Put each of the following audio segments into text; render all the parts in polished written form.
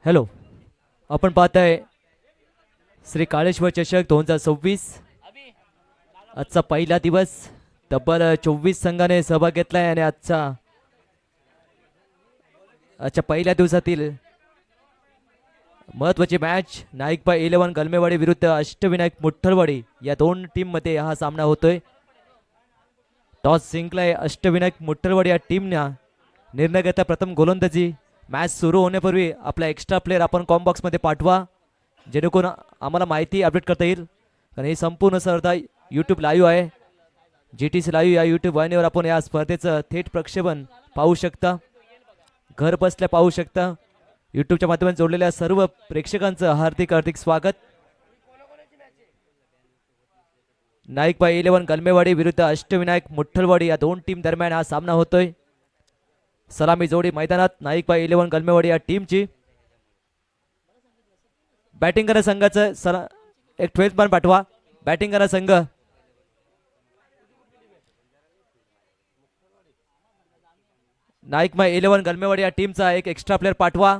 Hello, आपण पाहताय श्री काळेश्वर चषक 2026. आजचा पहिला दिवस. तब्बल 24 संघाने सहभाग घेतलाय आणि आजच्या पहिल्या दिवसातील महत्वाची मॅच नाईकबा 11 गलमेवाडी विरुद्ध अष्टविनायक मुठ्ठलवाडी या दोन टीम मध्ये हा सामना होतोय. टॉस जिंकलाय अष्टविनायक मुठ्ठलवाडी या टीमने. निर्णय घेता प्रथम गोलंदाजी. मॅच सुरू होण्यापूर्वी आपला एक्स्ट्रा प्लेअर आपण कॉम्बॉक्स मध्ये पाठवा, जेणेकरून आम्हाला माहिती अपडेट करता येईल. कारण ही संपूर्ण स्पर्धा यूट्यूब लाईव्ह आहे. GTC लाईव्ह या यूट्यूब वाहिनीवर आपण या स्पर्धेचं थेट प्रक्षेपण पाहू शकता, घर बसल्या पाहू शकता. यूट्यूबच्या माध्यमातून जोडलेल्या सर्व प्रेक्षकांचं हार्दिक हार्दिक स्वागत. नाईकबा 11 गलमेवाडी विरुद्ध अष्टविनायक मुठ्ठलवाडी या दोन टीम दरम्यान हा सामना होतोय. सलामी जोडी मैदानात नाईकबा 11 गलमेवाडी या टीमची. बॅटिंग करा संघाचं एक 12th मॅन पाठवा. बॅटिंग करा संघ. नाईकबा 11 गलमेवाडी या टीमचा एक एक्स्ट्रा प्लेअर पाठवा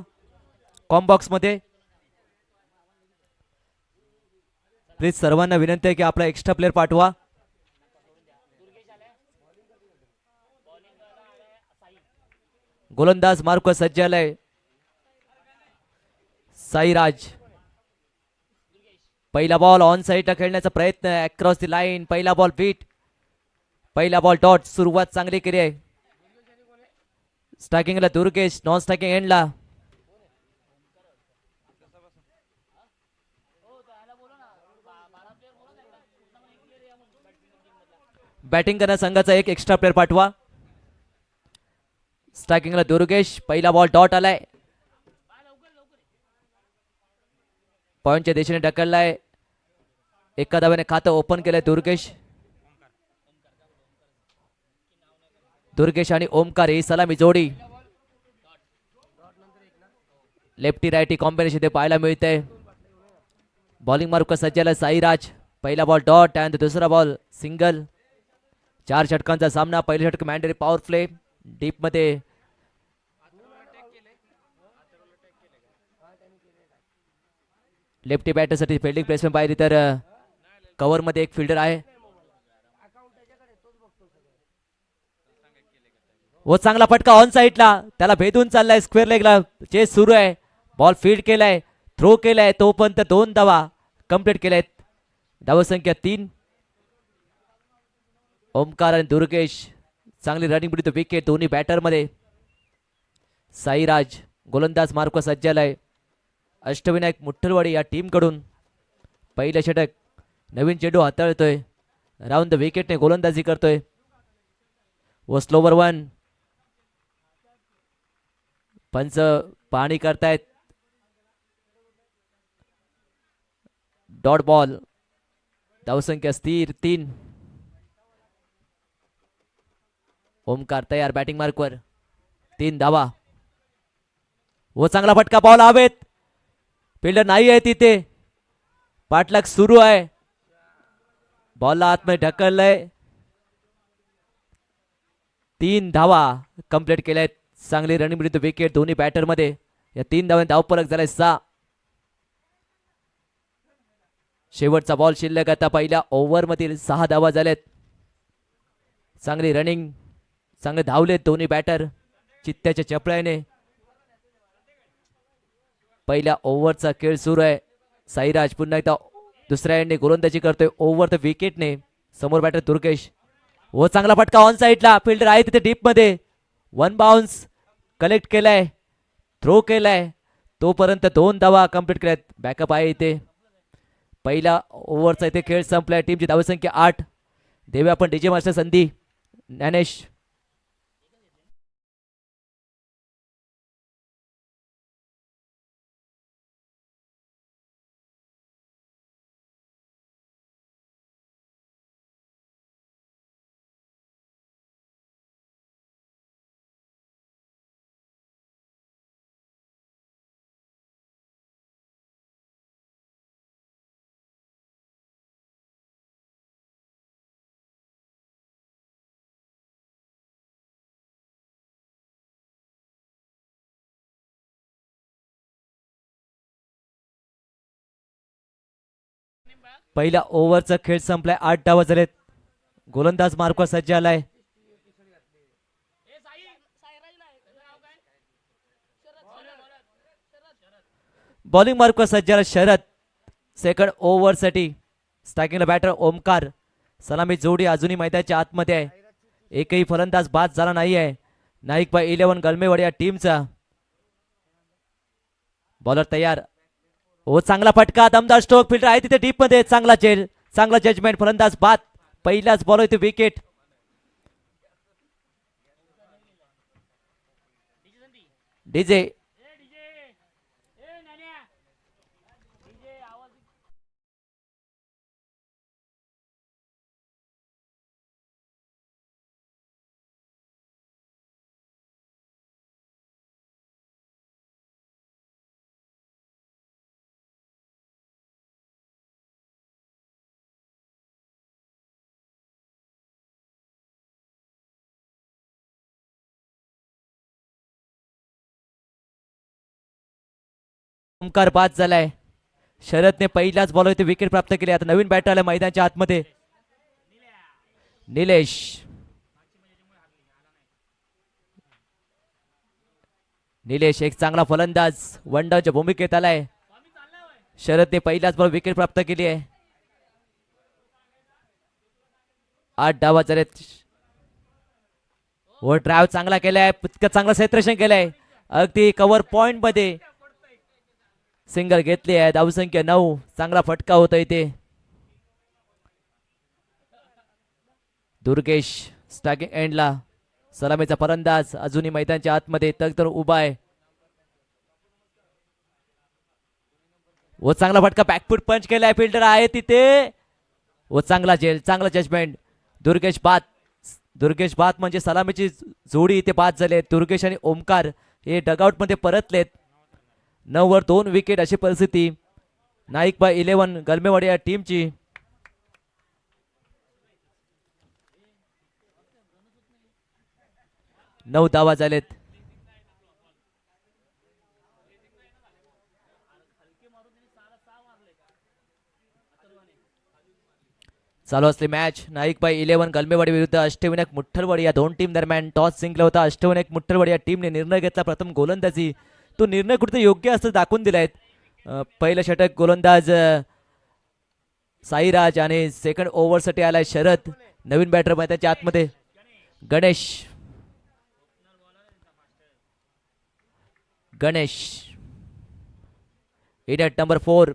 कॉम्बॉक्स मध्ये. प्लीज सर्वांना विनंती आहे की आपला एक्स्ट्रा प्लेअर पाठवा. गोलंदाज मार्क सज्ज झालाय साईराज. पहिला बॉल ऑन साईडला खेळण्याचा प्रयत्न अक्रॉस दी लाईन. पहिला बॉल बीट. पहिला बॉल डॉट. सुरुवात चांगली केली आहे. स्ट्रायकिंगला दुर्गेश, नॉन स्ट्रायकिंग एंडला बॅटिंग करण्या संघाचा एक एक्स्ट्रा प्लेअर पाठवा. स्ट्रायकिंगला दुर्गेश. पहिला बॉल डॉट आलाय. पॉइंटच्या दिशेने ढकललाय. एका धावेने खातं ओपन केलंय दुर्गेश आणि ओमकार ही सलामी जोडी. लेफ्टी रायटी कॉम्बिनेशन ते पाहायला मिळते. बॉलिंग मार्क सज्जाला साईराज. पहिला बॉल डॉट आणि दुसरा बॉल सिंगल. 4 षटकांचा सामना. पहिला षटक मॅन्डेटरी पॉवर प्ले डीप मध्ये. लेफ्टी बॅटरसाठी फिल्डिंग प्लेसमेंट पाहिली तर कव्हर मध्ये एक फिल्डर आहे व चांगला फटका ऑन साईडला. त्याला भेदून चाललाय. स्क्वेअर लेगला चेस सुरू आहे. बॉल फील्ड केलाय, थ्रो केलाय. तोपर्यंत 2 धावा कंप्लीट केल्यात. धाव संख्या 3. ओमकार आणि दुर्गेश चांगली रनिंग बिटवीन द विकेट दोन्ही बॅटर मध्ये. साईराज गोलंदाज मार्क सज्जालाय अष्टविनायक मुठ्ठलवाडी या टीम कडून. पहिलं षटक. नवीन चेंडू हाताळतोय. राऊंड द विकेटने गोलंदाजी करतोय व स्लोवर 1. पंच पाहणी करतायत. Dot ball. धावसंख्या स्थिर 3. ओमकार तयार बॅटिंग मार्कवर. 3 धावा व चांगला फटका. बॉल हवेत. फिल्डर नाही आहे तिथे. पाठलाग सुरू आहे. बॉलला आतमध्ये ढकललंय. 3 धावा कंप्लीट केल्यात. चांगली रनिंग बिटवीन द विकेट दोन्ही बॅटर मध्ये. या 3 धावांनी धावफलक झालाय 6. शेवटचा बॉल शिल्लक. आता पहिल्या ओव्हर मधील 6 धावा झाल्यात. चांगली रनिंग, चांगले धावलेत दोन्ही बॅटर चित्त्याच्या चपळ्याने. पहिल्या ओव्हरचा खेळ सुरू आहे. साईराज पुन्हा एकदा दुसऱ्या एंडने गोलंदाजी करतोय ओव्हर द विकेटने. समोर बॅटर दुर्गेश व चांगला फटका ऑन साईडला. फिल्डर आहे तिथे डीप मध्ये. 1 बाउन्स कलेक्ट केलाय, थ्रो केलाय. तोपर्यंत 2 धावा कंप्लीट केल्यात. बॅकअप आहे इथे. पहिला ओव्हरचा इथे खेळ संपलाय. टीमची धावसंख्या 8. देऊया आपण डीजे मास्टर संधी. ज्ञानेश पहिल्या ओव्हरचा खेळ संपलाय. 8 डाव झालेत. गोलंदाज मार्कवर सज्ज आलाय. बॉलिंग मार्कवर सज्ज आला शरद. सेकंड ओव्हर साठी स्ट्रायकिंगला बॅटर ओमकार. सलामी जोडी अजूनही मैदानाच्या आतमध्ये आहे. एकही फलंदाज बाद झाला नाही आहे. नाईक बाय 11 गलमेवाडी या टीमचा. बॉलर तयार. हो चांगला फटका. दमदार स्ट्रोक. फिल्डर आहे तिथे डीप मध्ये. चांगला चेल, चांगला जजमेंट. फलंदाज बाद. पहिलाच बॉल होते विकेट. डीजे ओमकार बाद झालाय. शरदने पहिलाच बॉल होते विकेट प्राप्त केले. आता नवीन बॅटर आला मैदानाच्या आतमध्ये. निलेश. निलेश एक चांगला फलंदाज वन डाऊनच्या भूमिकेत आलाय. शरदने पहिलाच बॉल विकेट प्राप्त केली आहे. 8 डावा झालेत. व ड्राईव्ह चांगला केलाय. इतकं चांगलं क्षेत्ररक्षण केलंय. अगदी कव्हर पॉइंट मध्ये सिंगल घेतली आहे. धावसंख्या 9. चांगला फटका होता इथे. दुर्गेश स्ट्रायकिंग एंडला. सलामीचा फलंदाज अजूनही मैदानाच्या आतमध्ये तग धरून उभा आहे. व चांगला फटका. बॅकफूट पंच केलाय. फिल्डर आहे तिथे. व चांगला झेल, चांगला जजमेंट. दुर्गेश बाद. दुर्गेश बाद म्हणजे सलामीची जोडी इथे बाद झाले. दुर्गेश आणि ओमकार हे डगआउट मध्ये परतलेत. 9 वर 2 विकेट अशी परिस्थिती नाईक बाय 11 गलमेवाडी या टीमची. नऊ धावा झालेत. चालू असली मॅच नाईक बाय 11 गलमेवाडी विरुद्ध अष्टविनायक मुठ्ठलवाडी या दोन टीम दरम्यान. टॉस जिंकला होता अष्टविनायक मुठ्ठलवाडी या टीमने. निर्णय घेतला प्रथम गोलंदाजी. तो निर्णय कुठे योग्य असं दाखवून दिलाय. पहिलं षटक गोलंदाज साईराज आणि सेकंड ओव्हर साठी आलाय शरद. नवीन बॅटर मैदानाच्या आतमध्ये गणेश. Ganesh inning number 4.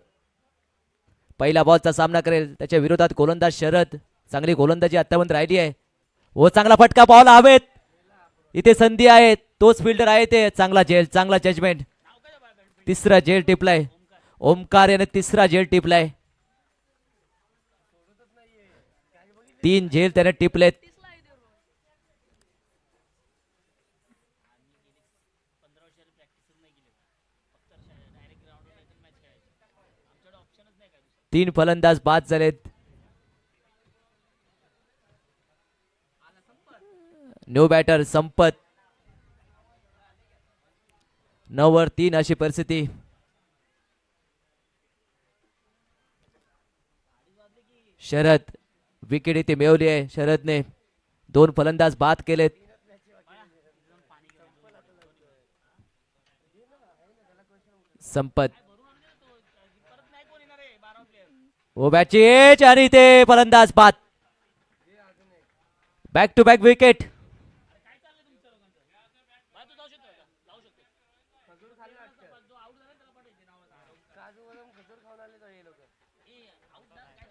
पहिला बॉलचा सामना करेल. त्याच्या विरोधात गोलंदाज शरद. चांगली गोलंदाजी आतापर्यंत राहिली आहे. व चांगला फटका. बॉल हवेत. इथे संधी आहे. तोच फिल्डर आहे ते. चांगला झेल, चांगला जजमेंट. तिसरा झेल टिपलाय. ओमकार याने तिसरा झेल टिपलाय. 3 झेल त्याने टिपलेत. तीन फलंदाज बाद झालेत. न्यू बॅटर संपत. 9 वर 3 अशी परिस्थिती. शरद विकेट इथे मिळवली आहे. शरदने 2 फलंदाज बाद केलेत. संपत ओ बॅटची एज आणि ते फलंदाज बाद. Back to back wicket.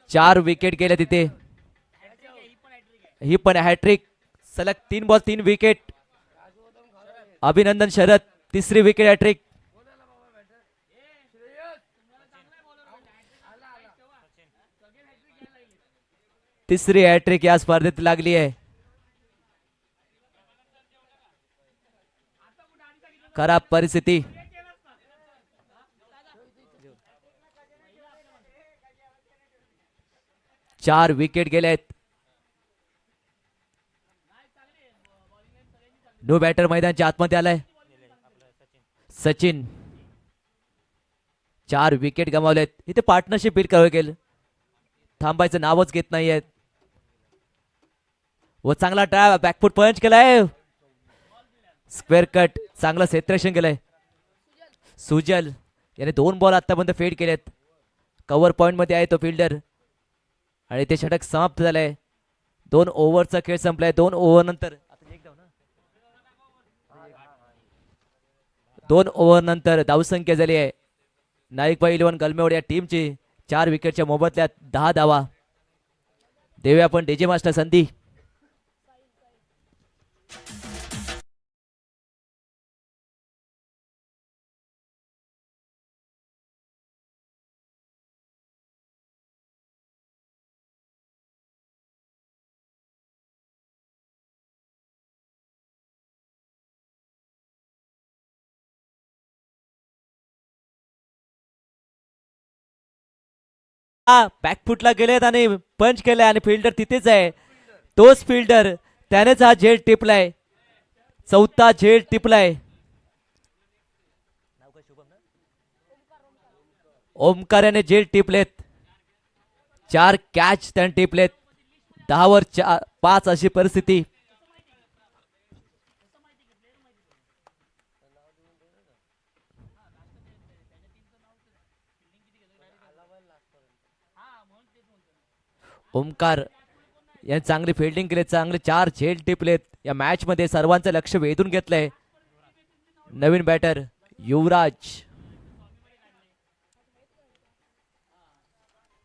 चार विकेट गेले तिथे. ही पण हॅट्रिक. सलग 3 बॉल 3 विकेट. अभिनंदन शरद. तिसरी विकेट हॅट्रिक. तिसरी हॅट्रिक या स्पर्धेत लागली आहे. खराब परिस्थिती. चार विकेट गेलेत. नो बॅटर मैदानाच्या आतमध्ये आलाय. सचिन. 4 विकेट गमावलेत. इथे पार्टनरशिप बिल्ड करावे लागेल. थांबायचं नावच घेत नाहीयेत. व चांगला ट्राय बॅकफूट पंच केलाय. स्क्वेअर कट चांगलं क्षेत्ररक्षण केलंय. सुजल याने 2 बॉल आतापर्यंत फेड केलेत. कव्हर पॉइंट मध्ये आहे तो फिल्डर आणि ते षटक समाप्त झालंय. 2 ओव्हरचा खेळ संपलाय. 2 ओव्हर नंतर 2 ओव्हर नंतर धावसंख्या झाली आहे नाईकबाई इलेव्हन गलमेवाडी या टीमची 4 विकेटच्या मोबदल्यात 10 धावा. देऊया आपण डीजे मास्टर संधी. बॅकफुटला गेलेत आणि पंच केलाय आणि फिल्डर तिथेच आहे. तोच फिल्डर त्यानेच हा झेल टिपलाय. 4था झेल टिपलाय. ओमकार याने झेल टिपलेत. 4 कॅच त्याने टिपलेत. 10 वर 5 अशी परिस्थिती. ओमकार याने चांगली फिल्डिंग केली. चांगले 4 झेल टिपलेत. या मॅच मध्ये सर्वांचं लक्ष वेधून घेतलंय. नवीन बॅटर युवराज.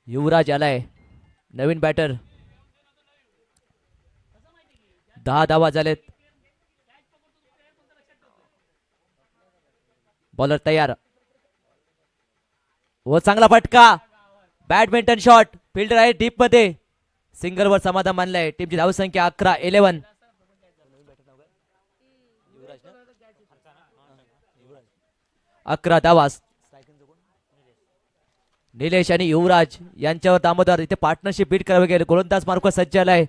युवराज आलाय नवीन बॅटर. 10 धावा झालेत. बॉलर तयार व चांगला फटका. Badminton shot. फिल्डर आहे डीप मध्ये. सिंगल वर समाधान मानलंय. टीमची धावसंख्या 11. 11 धावा. निलेश आणि युवराज यांच्यावर दामोदर इथे पार्टनरशिप बीट करावी गेले. गोलंदाज मार्क सज्ज आलाय.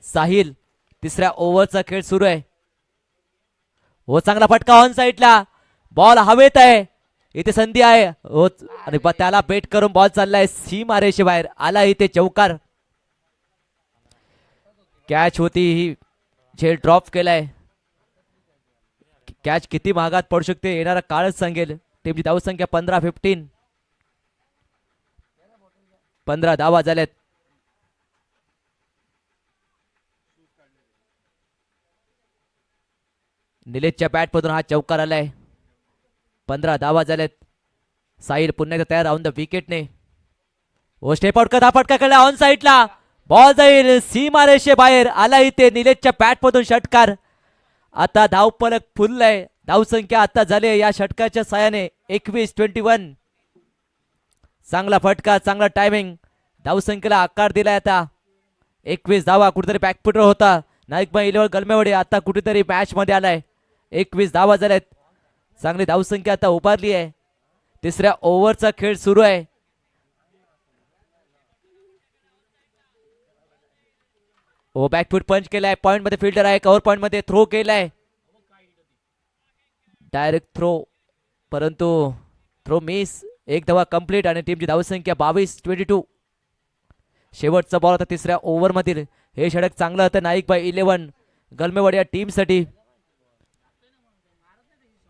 साहिल. 3ऱ्या ओव्हरचा खेळ सुरू आहे. हो चांगला फटका ऑन साइडला. बॉल हवेत आहे. इथे संधी आहे आणि त्याला बेट करून बॉल चाललाय सीमारेषे बाहेर. आला इथे चौकार. कॅच होती ही. झेल ड्रॉप केलाय. कॅच किती महागात पडू शकते येणारा काळच सांगेल. टीमची धावसंख्या 15. 15 धावा झाल्यात. निलेशच्या बॅट मधून हा चौकार आलाय. 15 धावा झाल्यात. साहिल पुन्हा एकदा तयार राहून द विकेटने. ओ स्टेप आउट का फटका केला ऑन साइडला. बॉल जाईल सीमारेषे बाहेर. आला इथे निलेशच्या बॅट मधून षटकार. आता धावफलक फुललाय. धावसंख्या आता झाली या षटकाच्या साहाय्याने 21. चांगला फटका चांगला टायमिंग. धावसंख्येला आकार दिलाय आता. 21 धावा. कुठेतरी बॅकफुटर होता नाईकबाई इलेव्हन गलमेवाडी. आता कुठेतरी मॅच मध्ये आलाय. 21 धावा झाल्यात. चांगली धावसंख्या आता उभारली आहे. 3ऱ्या ओव्हरचा खेळ सुरू आहे. ओ बॅकफूट पंच केलाय. पॉइंट मध्ये फिल्डर आहे. कव्हर पॉइंट मध्ये थ्रो केलाय. डायरेक्ट थ्रो परंतु थ्रो मिस. 1 धावा कंप्लीट आणि टीमची धावसंख्या 22. शेवटचा बॉल होता 3ऱ्या ओव्हर मधील. हे षटक चांगलं होतं नाईकबाई इलेव्हन गलमेवाडी या टीम साठी.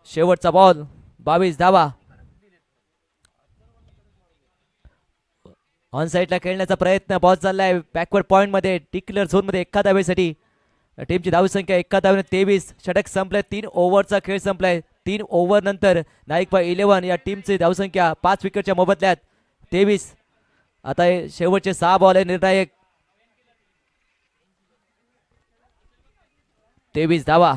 शेवटचा बॉल 22 धावा. ऑन साइडला खेळण्याचा प्रयत्न. बॉल चाललाय बॅकवर्ड पॉइंट मध्ये. डिक्लेअर झोन मध्ये 1 धावेसाठी. टीमची धावसंख्या 1 धावेने 23. षटक संपलाय. 3 ओव्हरचा खेळ संपलाय. 3 ओव्हर नंतर नाईकबाई इलेव्हन या टीमची धावसंख्या 5 विकेटच्या मोबदल्यात 23. आता शेवटचे 6 बॉल आहे निर्णायक. 23 धावा.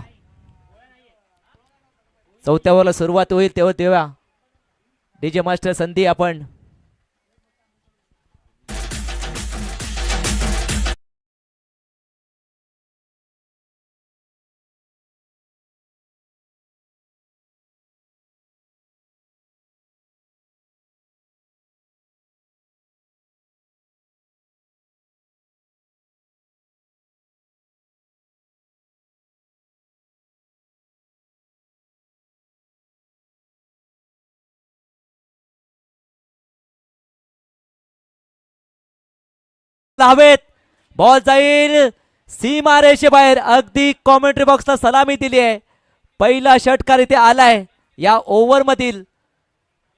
4थ्या ओव्हरला सुरुवात होईल तेव्हा देऊया डीजे मास्टर संधी आपण. प्रयत्न हवेत. बॉल जाईल सीमारेषे बाहेर. अगदी कॉमेंट्री बॉक्सला सलामी दिली आहे. पहिला षटकार इथे आलाय या ओव्हर मधील.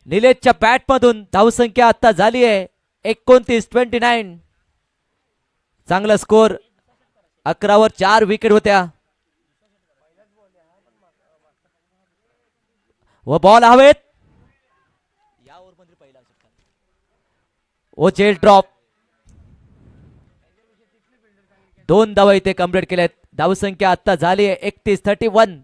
निलेशच्या बॅट मधून धावसंख्या आता झाली आहे 29-29. चांगला स्कोर. 11 वर 4 विकेट होत्या. व बॉल हवेत. ओ जेल ड्रॉप. 2 धावा इथे कंप्लीट केल्यात. धावसंख्या आता झाली आहे 31-31.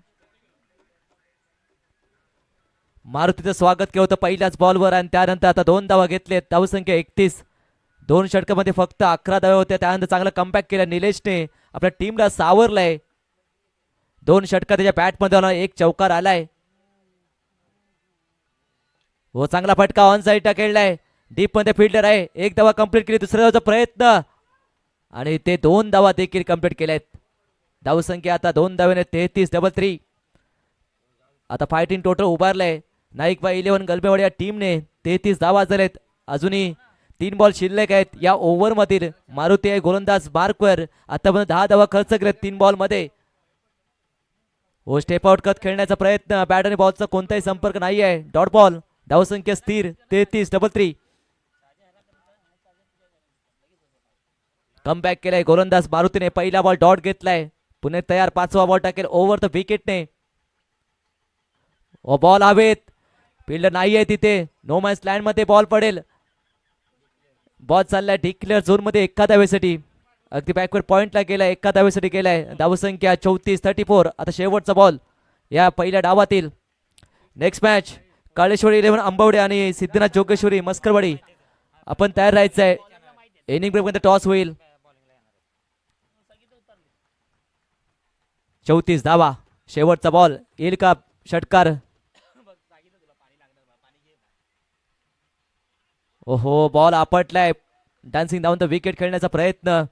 मारुतीचं स्वागत केलं होतं पहिल्याच बॉलवर आणि त्यानंतर आता 2 धावा घेतलेत. धावसंख्या 31. 2 षटकामध्ये फक्त 11 धावा होत्या. त्यानंतर चांगला कमबॅक केला निलेशने. आपल्या टीमला सावरलंय. 2 षटका त्याच्या बॅटमध्ये आला. 1 चौकार आलाय. व चांगला फटका ऑन साईडला खेळलाय. डीप मध्ये फिल्डर आहे. 1 धावा कंप्लीट केली. दुसऱ्या धावाचा प्रयत्न आणि ते 2 धावा देखील कंप्लीट केल्यात. धावसंख्या आता 2 धावेने 33-33. आता फायटिंग टोटल उभारलंय. नाईक बाय 11 गलमेवाडी या टीमने 33 धावा झालेत. अजूनही 3 बॉल शिल्लक आहेत या ओव्हर मधील. मारुती आहे गोलंदाज मार्कवर. आतापर्यंत 10 धावा खर्च केलेत 3 बॉल मध्ये. व स्टेप आउट कट खेळण्याचा प्रयत्न. बॅट आणि बॉलचा कोणताही संपर्क नाही आहे. Dot ball. धावसंख्या स्थिर 33-33. कमबॅक केलाय गोलंदाज मारुतीने. पहिला बॉल डॉट घेतलाय. पुणे तयार. 5वा बॉल टाकेल ओव्हर द विकेटने. व बॉल हवेत. फिल्डर नाही आहे तिथे. नो मॅच लँड मध्ये बॉल पडेल. बॉल चाललाय डिक्लेअर झोन मध्ये 1 धावेसाठी. अगदी बॅकवर्ड पॉइंटला गेलाय. 1 धावेसाठी गेलाय. धावसंख्या 34-34. आता शेवटचा बॉल या पहिल्या डावातील. नेक्स्ट मॅच काळेश्वरी 11 अंबवडे आणि सिद्धनाथ जोगेश्वरी मस्करवाडी. आपण तयार राहायचं आहे. इनिंग ब्रेक मध्ये टॉस होईल. 34 धावा. शेवटचा बॉल येईल का षटकार. ओहो बॉल आपटलाय. डान्सिंग डाऊन द विकेट खेळण्याचा प्रयत्न.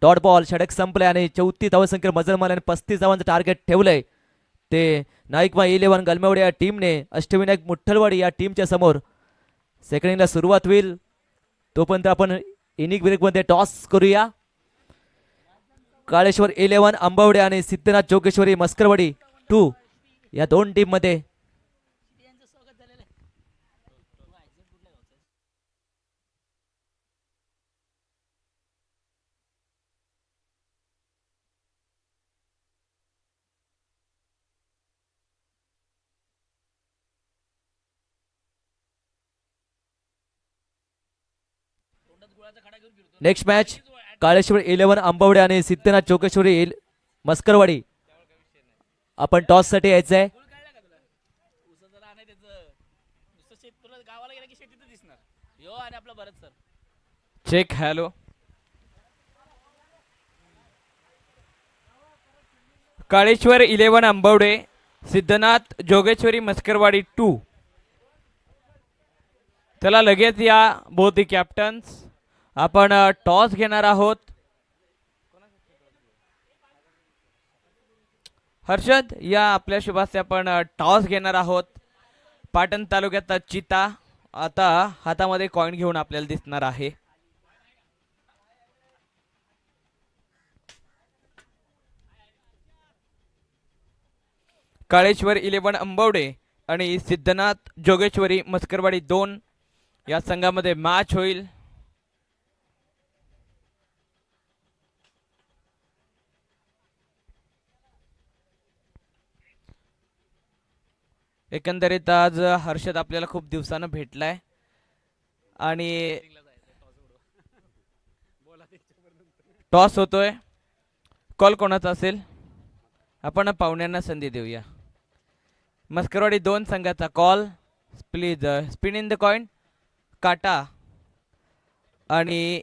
Dot ball. षटक संपले आणि 34 धावसंख्येवर मजल मारल्याने 35 धावांचं टार्गेट ठेवलंय. ते नाईकमा 11 गलमेवाडी या टीमने अष्टविनायक मुठ्ठलवाडी या टीमच्या समोर. सेकंड इनिंगला सुरुवात होईल. तोपर्यंत आपण इनिंग ब्रेक मध्ये टॉस करूया. काळेश्वर 11 अंबवडे आणि सिद्धनाथ जोगेश्वरी मस्करवाडी 2 या 2 टीम मध्ये. नेक्स्ट मॅच काळेश्वर 11 अंबवडे आणि सिद्धनाथ जोगेश्वरी मस्करवाडी. आपण टॉस साठी यायचं आहे. चेक. हॅलो. काळेश्वर 11 अंबवडे सिद्धनाथ जोगेश्वरी मस्करवाडी 2. चला लगेच या बोथ दी कॅप्टन्स. आपण टॉस घेणार आहोत. हर्षद या आपल्या शुभास्ते आपण टॉस घेणार आहोत. पाटण तालुक्यात चिता आता हातामध्ये कॉइन घेऊन आपल्याला दिसणार आहे. काळेश्वर 11 अंबवडे आणि सिद्धनाथ जोगेश्वरी मस्करवाडी 2 या संघामध्ये मॅच होईल. एकंदरीत आज हर्षद आपल्याला खूप दिवसानं भेटलाय आणि टॉस होतोय. कॉल कोणाचा असेल आपण पाहुण्यांना संधी देऊया. मस्करवाडी 2 संघाचा call. Please spin in the coin. काटा आणि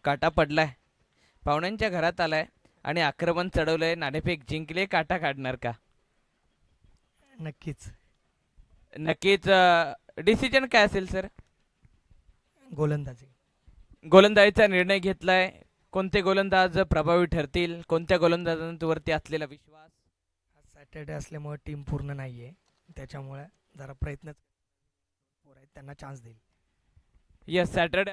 काटा पडलाय. पाहुण्यांच्या घरात आलाय आणि आक्रमण चढवलंय. नाणेफेक जिंकले. काटा काढणार का. नक्कीच नक्कीच. डिसिजन काय असेल सर. गोलंदाजी. गोलंदाजीचा निर्णय घेतलाय. कोणते गोलंदाज प्रभावी ठरतील. कोणत्या गोलंदाजांवरती असलेला विश्वास. सॅटर्डे असल्यामुळे टीम पूर्ण नाहीये त्याच्यामुळे जरा प्रयत्न त्यांना चान्स देईल. यस सॅटरडे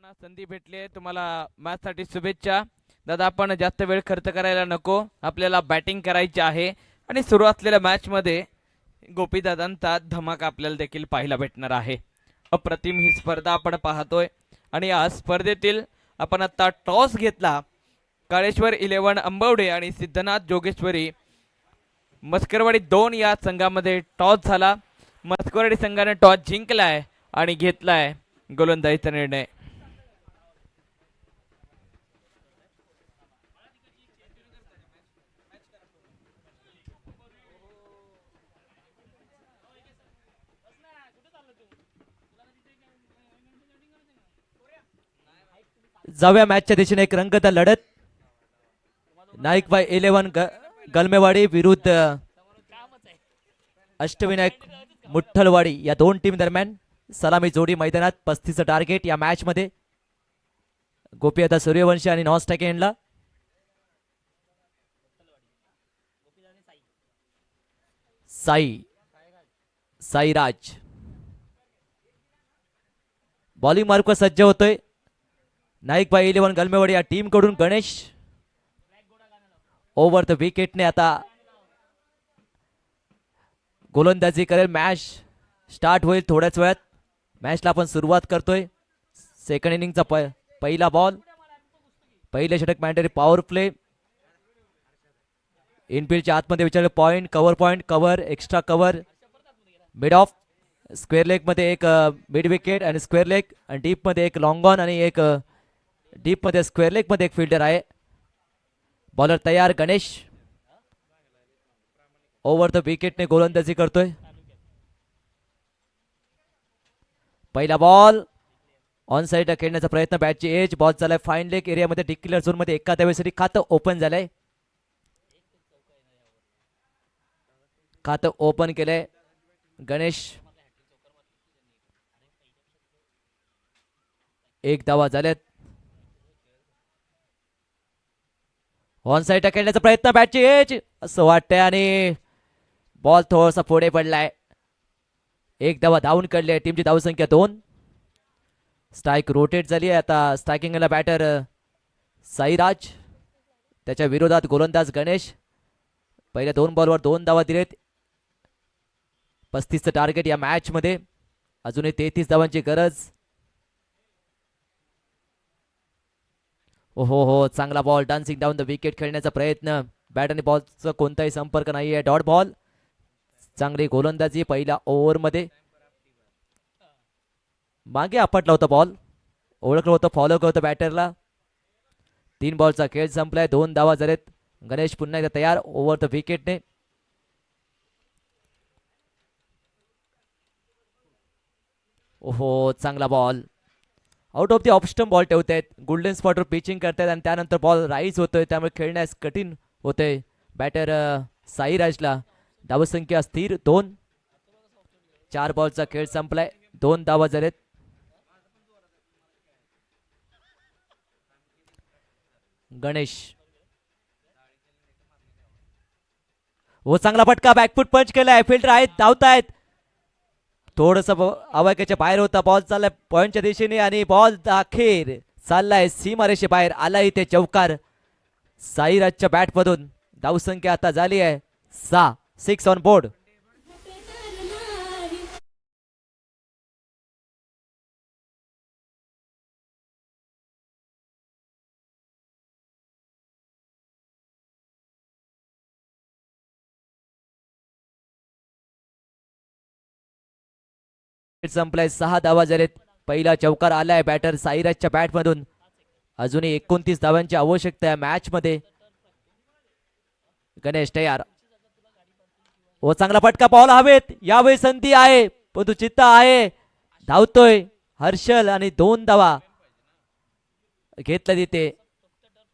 सर्वांना संधी भेटली आहे. तुम्हाला मॅचसाठी शुभेच्छा. दादा आपण जास्त वेळ खर्च करायला नको, आपल्याला बॅटिंग करायची आहे आणि सुरू असलेल्या मॅचमध्ये गोपीदादांचा धमाका आपल्याला देखील पाहायला भेटणार आहे. अप्रतिम ही स्पर्धा आपण पाहतोय आणि या स्पर्धेतील आपण आता टॉस घेतला. काळेश्वर 11 अंबवडे आणि सिद्धनाथ जोगेश्वरी मस्करवाडी 2 या संघामध्ये टॉस झाला. मस्करवाडी संघाने टॉस जिंकलाय आणि घेतलाय गोलंदाजीचा निर्णय. जाऊया मॅचच्या दिशेने. एक रंगत लढत. नाईकबाई 11 गलमेवाडी विरुद्ध अष्टविनायक मुठ्ठलवाडी या दोन टीम दरम्यान सलामी जोडी मैदानात. 35 टार्गेट या मॅच मध्ये. गोपी आता सूर्यवंशी आणि नॉन स्ट्राइक एंडला. साईराज बॉलिंग मार्कवर सज्ज होतोय. नाईकबाई 11 गलमेवाडी या टीम कडून गणेश ओव्हर द विकेटने आता गोलंदाजी करेल. मॅच स्टार्ट होईल थोड्याच वेळात. मॅचला आपण सुरुवात करतोय. सेकंड इनिंगचा पहिला बॉल. पहिले षटक मॅन्डेटरी पॉवर प्ले. इनफिल्डच्या आतमध्ये विचारले point cover extra cover mid of. Square leg मध्ये एक मिड विकेट आणि स्क्वेअर लेग आणि डीप मध्ये एक लॉंग ऑन आणि एक डीप मध्ये स्क्वेअर लेग मध्ये एक फिल्डर आहे. बॉलर तयार गणेश ओव्हर द विकेटने गोलंदाजी करतोय. पहिला बॉल ऑन साइड खेळण्याचा प्रयत्न. बॅटची एज. बॉल चाललाय फाईन लेग एरियामध्ये डिक्लेअर झोन मध्ये. एका धावेसाठी खातं ओपन झालंय. खातं ओपन केलंय गणेश. एक धावा झाल्यात. ऑन साइड खेळण्याचा प्रयत्न. बॅटची एज असं वाटतंय आणि बॉल थोडासा पुढे पडलाय. एक धावा धावून काढली आहे. टीमची धावसंख्या 2. स्ट्राइक रोटेट झाली आहे. आता स्ट्रायकिंगला बॅटर साईराज, त्याच्या विरोधात गोलंदाज गणेश. पहिल्या 2 बॉलवर 2 धावा दिलेत. 35चं टार्गेट या मॅच मध्ये. अजूनही 33 धावांची गरज. हो चांगला ball. Dancing down the wicket खेळण्याचा प्रयत्न. बॅट आणि बॉलचा कोणताही संपर्क नाहीये. Dot ball. चांगली गोलंदाजी पहिल्या ओव्हर मध्ये. मागे आपटला होता बॉल. ओळखलं होतं, फॉलो करतो बॅटरला. 3 बॉलचा खेळ संपलाय. 2 धावा झालेत. गणेश पुन्हा एकदा तयार ओव्हर द विकेटने. चांगला ball. Out of the off ball ठेवतायत. गोल्डन स्पॉटवर पिचिंग करतायत आणि त्यानंतर बॉल राईज होतोय, त्यामुळे खेळण्यास कठीण होतंय बॅटर साईराजला. धावसंख्या स्थिर 2. 4 बॉलचा खेळ संपलाय. 2 धावा झालेत. गणेश चांगला फटका. बॅकफुट पंच केलाय. फिल्डर आहेत, धावतायत. थोडस आवाक्याच्या बाहेर होता. बॉल चाललाय पॉइंटच्या दिशेने आणि बॉल अखेर चाललाय सीमारेषे बाहेर. आला इथे चौकार साईराजच्या बॅट मधून. धावसंख्या आता झाली आहे 6 ऑन बोर्ड. संपलाय. 6 धावा झालेत. पहिला चौकार आलाय बॅटर साईराजच्या बॅट मधून. अजूनही 29 धावांची आवश्यकता आहे मॅच मध्ये. गणेश तयार. चांगला फटका. बॉल हवेत. यावेळी संधी आहे, परंतु चित्ता आहे. धावतोय हर्षल आणि 2 धावा घेतला तिथे.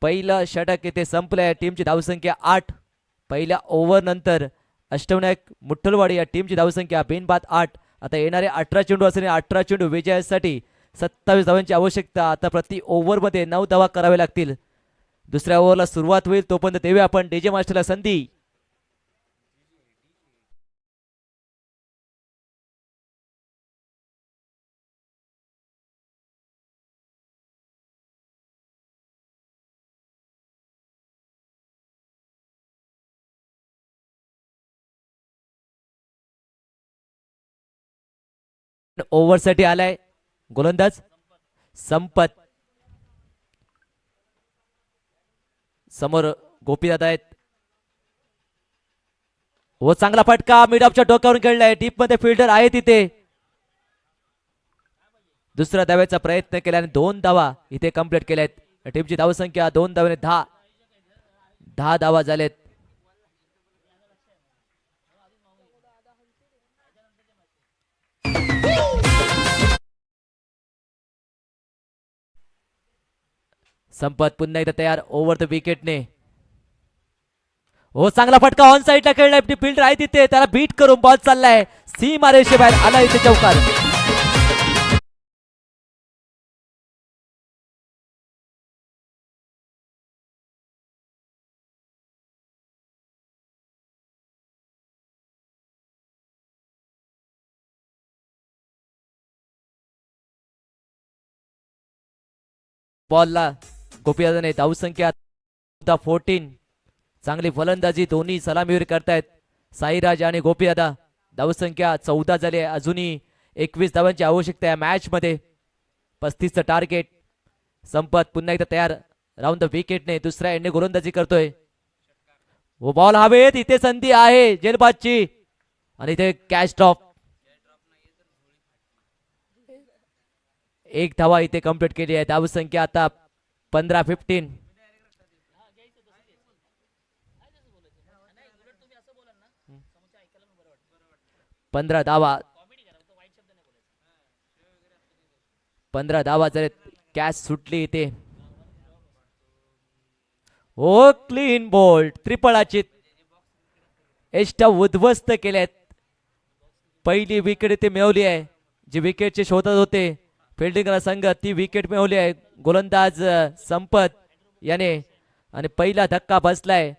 पहिलं षटक इथे संपलंय. टीमची धावसंख्या 8. पहिल्या ओव्हर नंतर अष्टविनायक मुठ्ठलवाडी या टीमची धावसंख्या बिनबाद 8. आता येणारे 18 चेंडू असेल. 18 चेंडू विजयासाठी 27 धावांची आवश्यकता. आता प्रति ओव्हर मध्ये 9 धावा करावे लागतील. दुसऱ्या ओव्हरला सुरुवात होईल. तोपर्यंत देऊया आपण डीजे मास्टरला संधी. ओव्हरसाठी आलाय गोलंदाज संपत. समोर गोपीदादा आहेत. हो चांगला फटका मिड ऑफच्या डोक्यावरून खेळलाय. डीप मध्ये फिल्डर आहे तिथे. दुसऱ्या धावेचा प्रयत्न केला आणि 2 धावा इथे कंप्लीट केल्यात. टीमची धावसंख्या 2 धावेने 10 धावा झालेत. संपत पुन्हा एकदा तयार ओव्हर द विकेटने. हो चांगला फटका ऑन साईडला खेळलाय. फिल्डर आहे तिथे त्याला बीट करून बॉल चाललाय सीमा रेषे बाहेर आला इथे चौकार. बॉलला गोपीदादाने धावसंख्या 14. चांगली फलंदाजी दोन्ही सलामीवर करतायत साईराज आणि गोपीदादा. धावसंख्या 14 झाली आहे. अजूनही 21 धावांची आवश्यकता आहे मॅच मध्ये. 35चं टार्गेट. संपत पुन्हा एकदा तयार राऊंड द विकेटने दुसऱ्या एंडने गोलंदाजी करतोय. वो बॉल हवेत इथे संधी आहे जेलबादची आणि इथे कॅच ड्रॉप. 1 धावा इथे कंप्लीट केली आहे. धावसंख्या आता 15. 15 धावा. 15 धावा जर कॅच सुटली इथे. हो क्लीन बोल्ड त्रिफळाची एष्टा उद्ध्वस्त केल्यात. पहिली विकेट इथे मिळवली आहे. जी विकेटचे शोधत होते फिल्डिंगला संघ ती विकेट मिळवली आहे गोलंदाज संपत याने. आणि पहिला धक्का बसलाय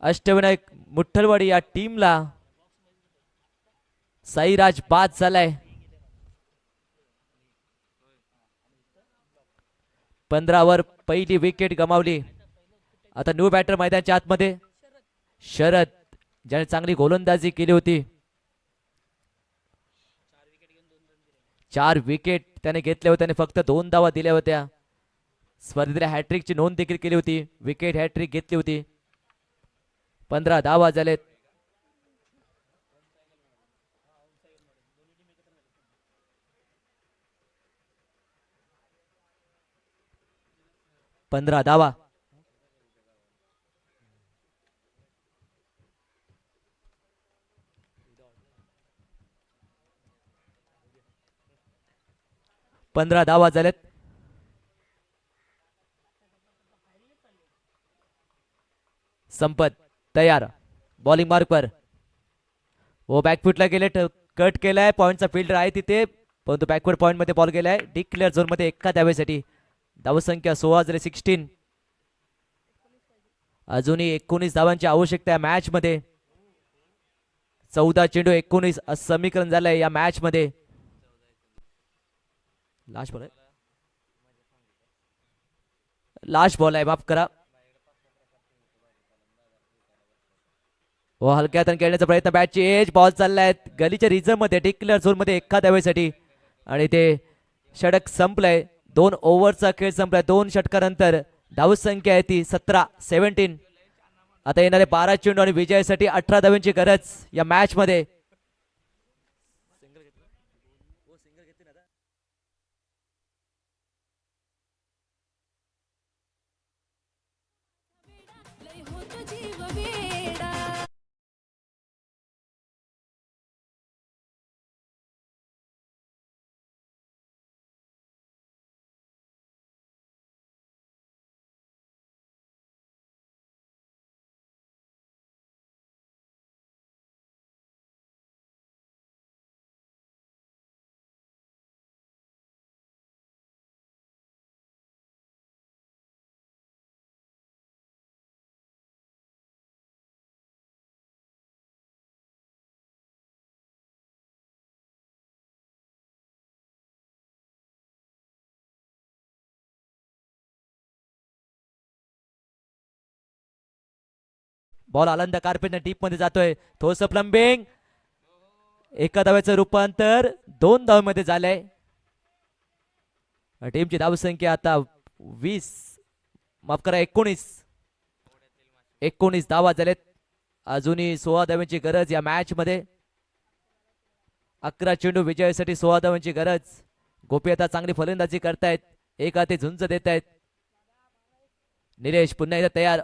अष्टविनायक मुठ्ठलवाडी या टीमला. साईराज बाद झालाय. 15 पहिली विकेट गमावली. आता न्यू बॅटर मैदानाच्या आतमध्ये शरद ज्याने चांगली गोलंदाजी केली होती. 4 विकेट त्याने घेतल्या होत्या आणि फक्त 2 धावा दिल्या होत्या. स्पर्धेतल्या हॅट्रिकची नोंद देखील केली होती. विकेट हॅट्रिक घेतली होती. 15 धावा झालेत. पंधरा धावा. पंधरा धावा झालेत. संपत तयार बॉलिंग मार्कवर. वो बॅकफुटला गेले कट केलाय. पॉइंटचा फिल्डर आहे तिथे परंतु बॅकवर्ड पॉइंट मध्ये बॉल गेलाय. डिक्लेअर झोन मध्ये एका धावेसाठी. धावसंख्या 16. अजूनही 19 धावांची आवश्यकता आहे मॅच मध्ये. 14 चेंडू 19 असं समीकरण झालंय या मॅच मध्ये. लास्ट बॉल आहे. लास्ट बॉल आहे माफ करा. हो हलक्या हाताने खेळण्याचा प्रयत्न. बॅटची एज बॉल चाललाय गलीच्या रिझर्व मध्ये डिक्लेअर झोन मध्ये एका धावेसाठी आणि ते षटक संपलंय. 2 ओव्हरचा खेळ संपलाय. 2 षटकानंतर धावसंख्या आहे ती 17. आता येणारे 12 चेंडू आणि विजयासाठी 18 धावांची गरज या मॅच मध्ये. बॉल आनंद कार्पेटने डीप मध्ये जातोय. थोडस प्लंबिंग एका धाव्याचं रूपांतर 2 धावांमध्ये झालंय. टीमची धावसंख्या आता 20, माफ करा 19 धावा झालेत. अजूनही 16 धावांची गरज या मॅच मध्ये. 11 चेंडू विजयासाठी 16 धावांची गरज. गोपी आता चांगली फलंदाजी करतायत. एक हाती झुंज देत आहेत. निलेश पुन्हा एकदा तयार.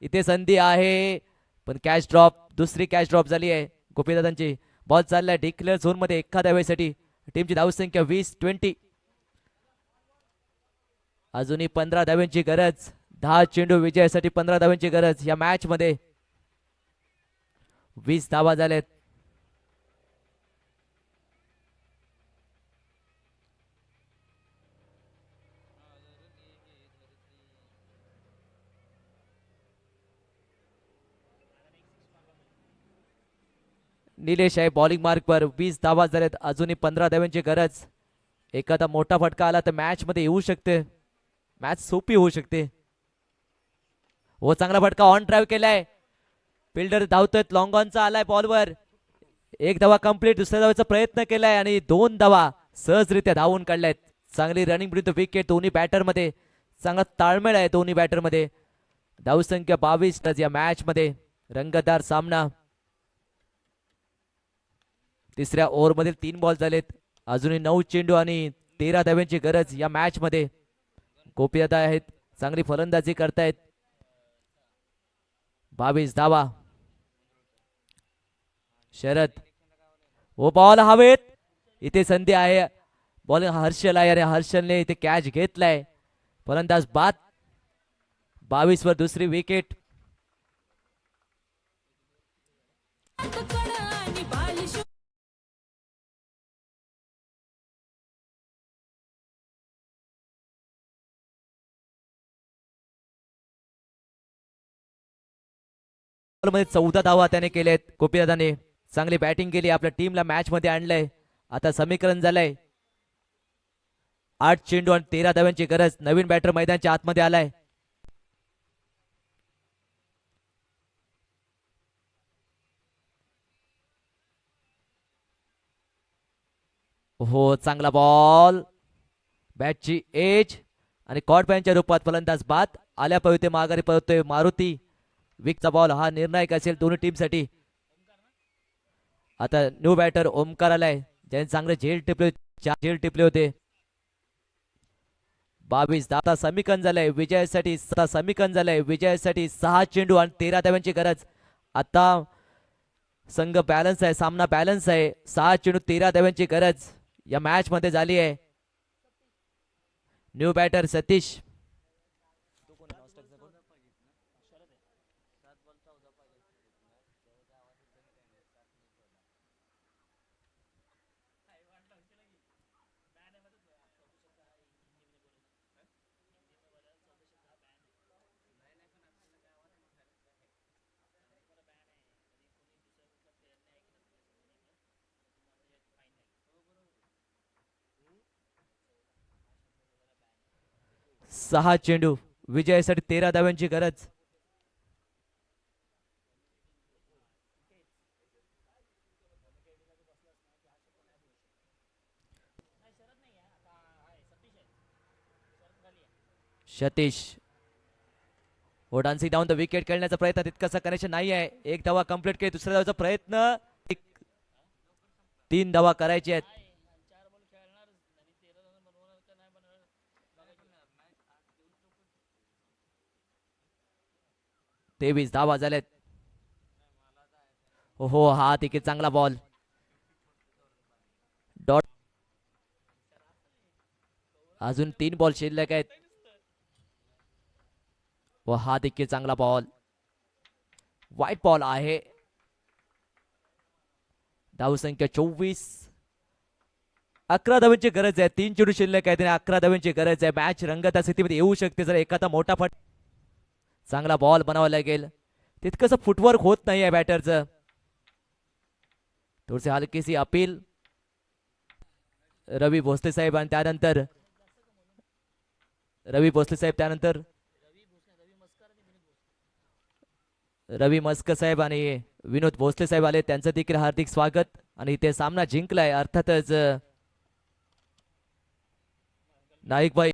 इथे संधी आहे पण कॅच ड्रॉप, दुसरी कॅच ड्रॉप झाली आहे गोपीदादांची. बॉल चाललाय डिक्लेअर झोन मध्ये एका धावेसाठी. टीमची धावसंख्या 20-20. अजूनही 15 धाव्यांची गरज. 10 चेंडू विजयासाठी 15 धाव्यांची गरज या मॅच मध्ये. 20 धावा झाल्यात. निलेश आहे बॉलिंग मार्क वर. 20 धावा झाल्यात. अजूनही 15 धाव्यांची गरज. एखादा मोठा फटका आला तर मॅच मध्ये येऊ शकते. मॅच सोपी होऊ शकते. हो चांगला फटका ऑन ड्राईव्ह केलाय. फिल्डर धावतोय. लॉंग ऑनचा आलाय बॉलवर. एक धावा कंप्लीट. दुसऱ्या धावाचा प्रयत्न केलाय आणि 2 धावा सहजरित्या धावून काढल्यात. चांगली रनिंग विरुद्ध विकेट दोन्ही बॅटर मध्ये. चांगला ताळमेळ आहे दोन्ही बॅटर मध्ये. धावसंख्या 22 या मॅच मध्ये. रंगतदार सामना. तिसऱ्या ओव्हर मध्ये 3 बॉल झालेत. अजूनही 9 चेंडू आणि 13 धाव्यांची गरज या मॅच मध्ये. गोपीदादा आहेत चांगली फलंदाजी करतायत. 22 धावा. शरद ओ बॉल हवेत. इथे संधी आहे. बॉलिंग हर्षल आहे आणि हर्षलने इथे कॅच घेतलाय. फलंदाज बाद. 22 वर दुसरी विकेट. मध्ये 14 धावा त्याने केलेत. गोपीदादाने चांगली बॅटिंग केली. आपल्या टीमला मॅच मध्ये आणलंय. आता समीकरण झालंय 8 चेंडू आणि 13 धाव्यांची गरज. नवीन बॅटर मैदानाच्या आतमध्ये आलाय. हो चांगला बॉल. बॅटची एज आणि कॉट बॅनच्या रूपात फलंदाज बाद. आल्या पविते माघारी पळतोय मारुती. विकचा बॉल हा निर्णायक असेल दोन्ही टीम साठी. आता न्यू बॅटर ओमकार आलाय. ज्याने चांगले झेल टिपले होते. 22 धावा समीकरण झालंय विजयासाठी. समीकरण झालंय विजयासाठी. 6 चेंडू आणि 13 धाव्यांची गरज. आता संघ बॅलन्स आहे. सामना बॅलन्स आहे. 6 चेंडू 13 धाव्यांची गरज या मॅच मध्ये झाली आहे. New batter Satish. सहा चेंडू विजयासाठी 13 धाव्यांची गरज. सतीश हो डान्सिंग डाऊन द विकेट खेळण्याचा प्रयत्न. तितकासा कनेक्शन नाही आहे. एक धावा कंप्लीट केली. दुसऱ्या धावाचा प्रयत्न. 3 धावा करायची आहेत. तेवीस धावा झाल्यात. हो हा तिकीट चांगला बॉल. डॉट. अजून 3 बॉल शिल्लक आहेत. व हा देखील चांगला बॉल. व्हाईट बॉल आहे. धावसंख्या 24. 11 धावांची गरज आहे. 3 चेंडू शिल्लक आहेत. 11 धावांची गरज आहे. मॅच रंगत स्थितीमध्ये येऊ शकते जर एखादा मोठा फट. चांगला बॉल बनावा लागेल. तितकंस फुटवर्क होत नाही आहे बॅटरचं. थोडीशी हलकीशी अपील. रवी भोसले साहेब आणि त्यानंतर रवी मस्कर साहेब आणि विनोद भोसले साहेब आले. त्यांचं देखील हार्दिक स्वागत. आणि इथे सामना जिंकलाय अर्थातच नाईकबाई